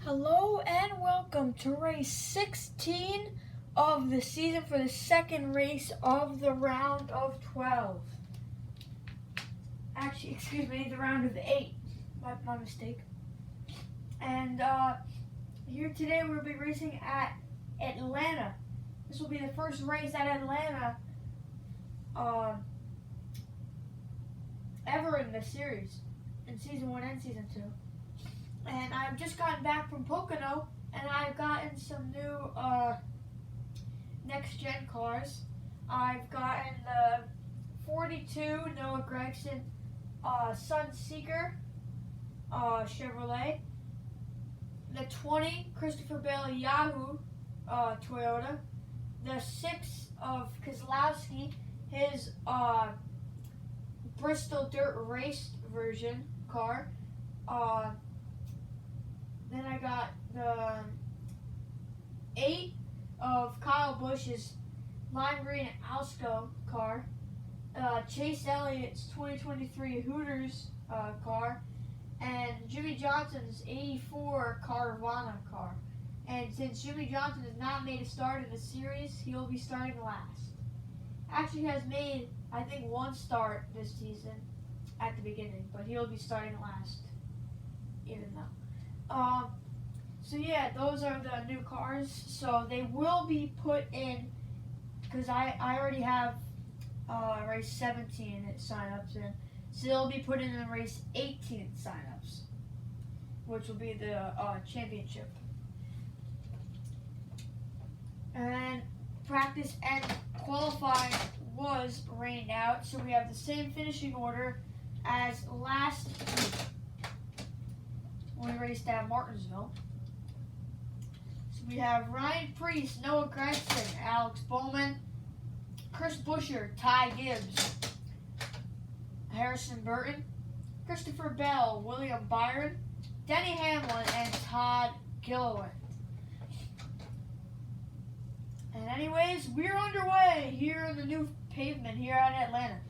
Hello and welcome to race 16 of the season for the second race of the round of 12. Actually, excuse me, the round of 8. My mistake. And here today we'll be racing at Atlanta. This will be the first race at Atlanta ever in the series, in season 1 and season 2. And I've just gotten back from Pocono, and I've gotten some new next-gen cars. I've gotten the 42 Noah Gragson Sunseeker Chevrolet, the 20 Christopher Bell Yahoo Toyota, the 6 of Kozlowski, his Bristol Dirt Race version car. Then I got the 8 of Kyle Busch's lime green Alsco car, Chase Elliott's 2023 Hooters car, and Jimmy Johnson's 84 Caravana car. And since Jimmy Johnson has not made a start in the series, he'll be starting last. Actually, he has made, I think, one start this season at the beginning, but he'll be starting last, even though. So yeah, those are the new cars. So they will be put in, because I already have race 17 sign-ups in. So they'll be put in the race 18 sign-ups, which will be the championship. And practice and qualifying was rained out, so we have the same finishing order as last week. We raced at Martinsville. So we have Ryan Preece, Noah Gragson, Alex Bowman, Chris Buescher, Ty Gibbs, Harrison Burton, Christopher Bell, William Byron, Denny Hamlin, and Todd Gilliland. And anyways, we're underway here in the new pavement here at Atlanta.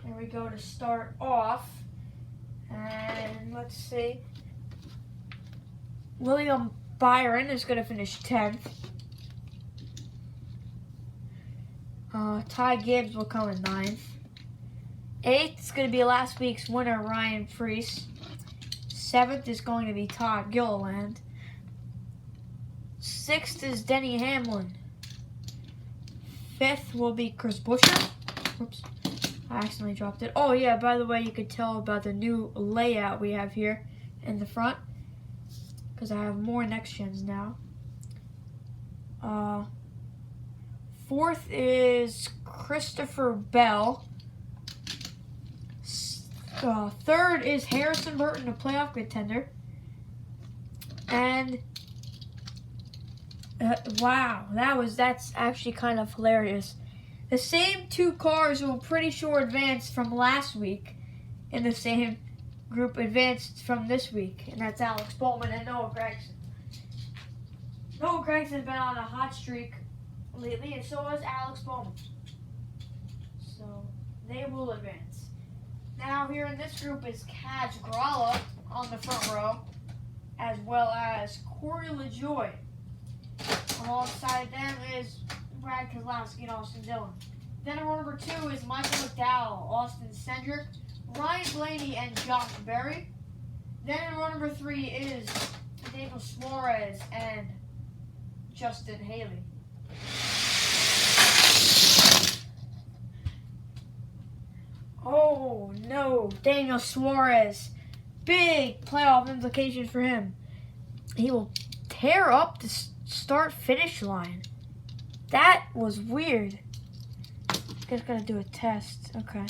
Here we go to start off, and let's see. William Byron is going to finish 10th. Ty Gibbs will come in 9th. 8th is going to be last week's winner, Ryan Preece. 7th is going to be Todd Gilliland. 6th is Denny Hamlin. 5th will be Chris Buescher. Oops. I accidentally dropped it. Oh yeah, by the way, you could tell about the new layout we have here in the front, because I have more next gens now. 4th is Christopher Bell. 3rd is Harrison Burton, a playoff contender. And wow, that's actually kind of hilarious. The same 2 cars who I'm pretty sure advanced from last week in the same group advanced from this week, and that's Alex Bowman and Noah Gragson. Noah Gragson has been on a hot streak lately, and so has Alex Bowman. So they will advance. Now here in this group is Kaz Gralla on the front row, as well as Corey LaJoie. Alongside them is Brad Kozlowski and Austin Dillon. Then in row number 2 is Michael McDowell, Austin Cendric, Ryan Blaney, and Josh Berry. Then in row number 3 is Daniel Suarez and Justin Haley. Oh no, Daniel Suarez. Big playoff implications for him. He will tear up the start-finish line. That was weird. Just gotta do a test. Okay.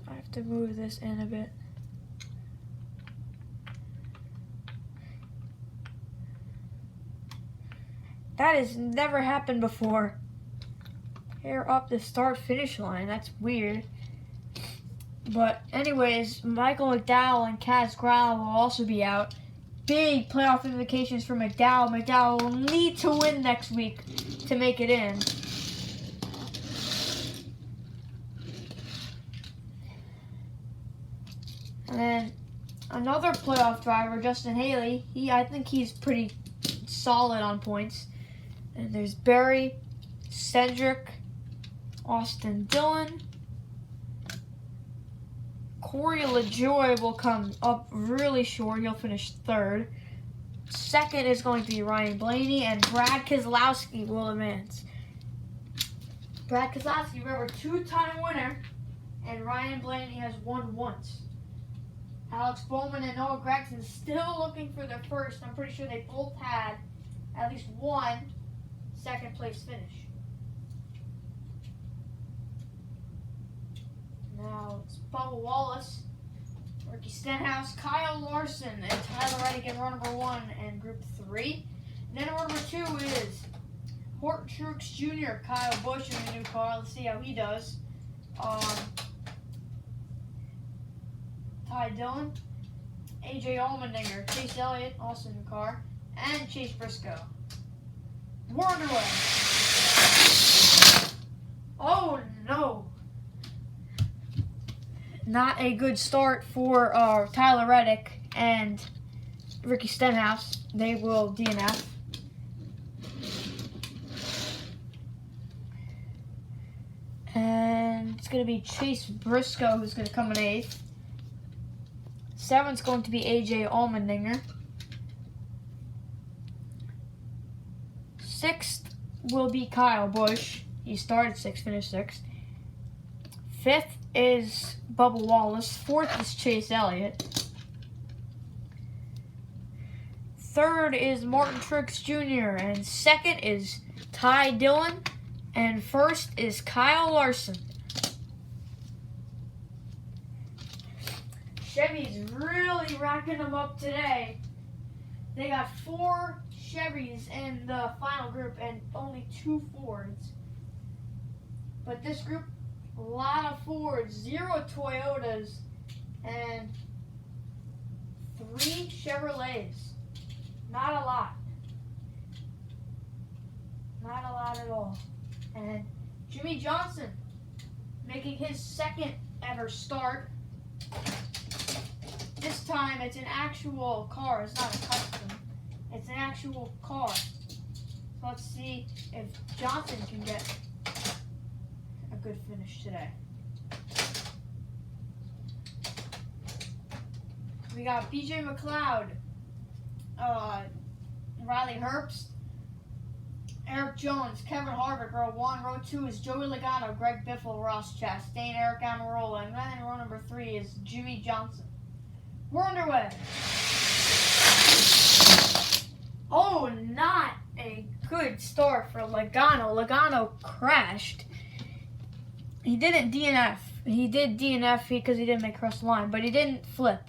I have to move this in a bit. That has never happened before. Tear up the start-finish line. That's weird. But anyways, Michael McDowell and Kaz Gralla will also be out. Big playoff implications for McDowell. McDowell will need to win next week to make it in. And then another playoff driver, Justin Haley. I think he's pretty solid on points. And there's Barry, Cedric, Austin Dillon. Corey LaJoy will come up really short. He'll finish third. Second is going to be Ryan Blaney, and Brad Keselowski will advance. Brad Keselowski, remember, two-time winner, and Ryan Blaney has won once. Alex Bowman and Noah Gragson still looking for their first. I'm pretty sure they both had at least one second-place finish. Now it's Bubba Wallace, Ricky Stenhouse, Kyle Larson, and Tyler Reddick in row number 1 and group 3. And then in row number 2 is Horton Truex Jr., Kyle Busch in the new car. Let's see how he does. Ty Dillon, AJ Allmendinger, Chase Elliott, also in the car, and Chase Briscoe. We're underway. Oh no! Not a good start for Tyler Reddick and Ricky Stenhouse. They will DNF. And it's going to be Chase Briscoe who's going to come in 8th. 7th's going to be AJ Allmendinger. 6th will be Kyle Busch. He started 6th, finished 6th. 5th is Bubba Wallace. 4th is Chase Elliott. 3rd is Martin Truex Jr. And 2nd is Ty Dillon. And 1st is Kyle Larson. Chevy's really racking them up today. They got 4 Chevys in the final group and only 2 Fords. But this group, a lot of Fords, 0 Toyotas, and 3 Chevrolets. Not a lot. Not a lot at all. And Jimmy Johnson making his 2nd ever start. This time it's an actual car, it's not a custom. It's an actual car. So let's see if Johnson can get a good finish today. We got BJ McLeod, Riley Herbst, Eric Jones, Kevin Harvick, row 1. Row 2 is Joey Logano, Greg Biffle, Ross Chastain, Eric Almirola, and then row number 3 is Jimmy Johnson. We're underway. Oh, not a good start for Logano. Logano crashed. He didn't DNF. He did DNF because he didn't make across the line, but he didn't flip.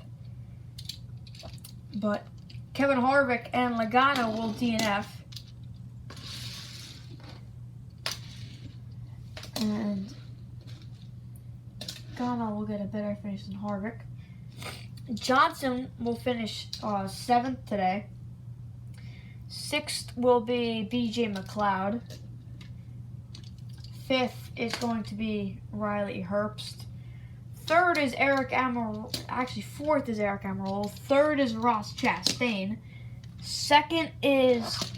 But Kevin Harvick and Logano will DNF. And Logano will get a better finish than Harvick. Johnson will finish 7th today. 6th will be BJ McLeod. 5th is going to be Riley Herbst. 3rd is Eric Almirola. Actually, 4th is Eric Almirola. 3rd is Ross Chastain. 2nd is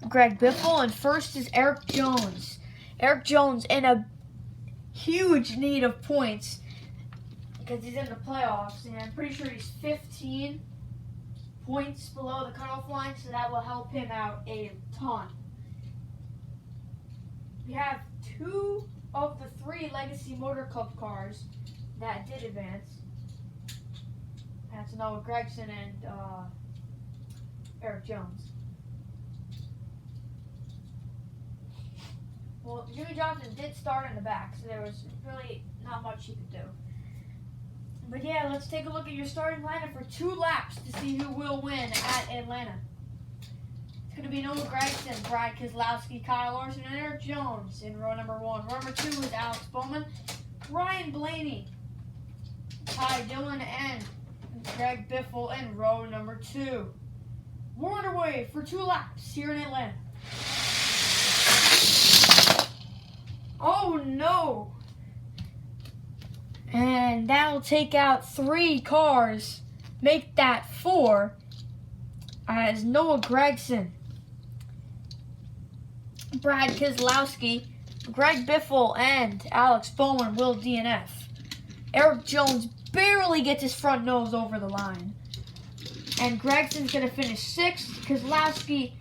Greg Biffle. And 1st is Eric Jones. Eric Jones in a huge need of points because he's in the playoffs, and I'm pretty sure he's 15 points below the cutoff line, so that will help him out a ton. We have 2 of the 3 Legacy Motor Club cars that did advance. That's Noah Gragson and Eric Jones. Well, Jimmy Johnson did start in the back, so there was really not much he could do. But yeah, let's take a look at your starting lineup for 2 laps to see who will win at Atlanta. It's going to be Noah Gragson, Brad Keselowski, Kyle Larson, and Eric Jones in row number 1. Row number 2 is Alex Bowman, Ryan Blaney, Ty Dillon, and Greg Biffle in row number 2. We're underway for 2 laps here in Atlanta. Oh no! And that'll take out 3 cars, make that 4, as Noah Gregson, Brad Keselowski, Greg Biffle, and Alex Bowman will DNF. Eric Jones barely gets his front nose over the line. And Gregson's going to finish 6th, Keselowski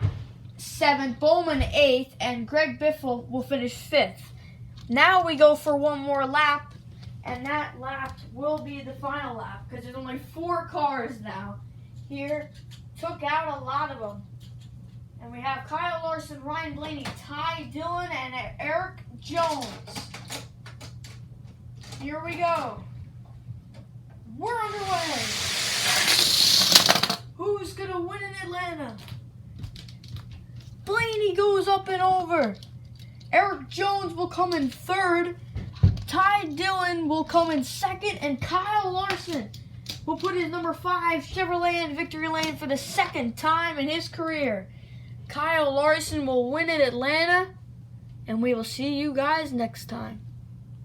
7th, Bowman 8th, and Greg Biffle will finish 5th. Now we go for one more lap, and that lap will be the final lap because there's only 4 cars now. Here, took out a lot of them. And we have Kyle Larson, Ryan Blaney, Ty Dillon, and Eric Jones. Here we go. We're underway. Who's going to win in Atlanta? Blaney goes up and over. Eric Jones will come in 3rd. Ty Dillon will come in 2nd. And Kyle Larson will put his number 5 Chevrolet in victory lane for the 2nd time in his career. Kyle Larson will win in Atlanta. And we will see you guys next time.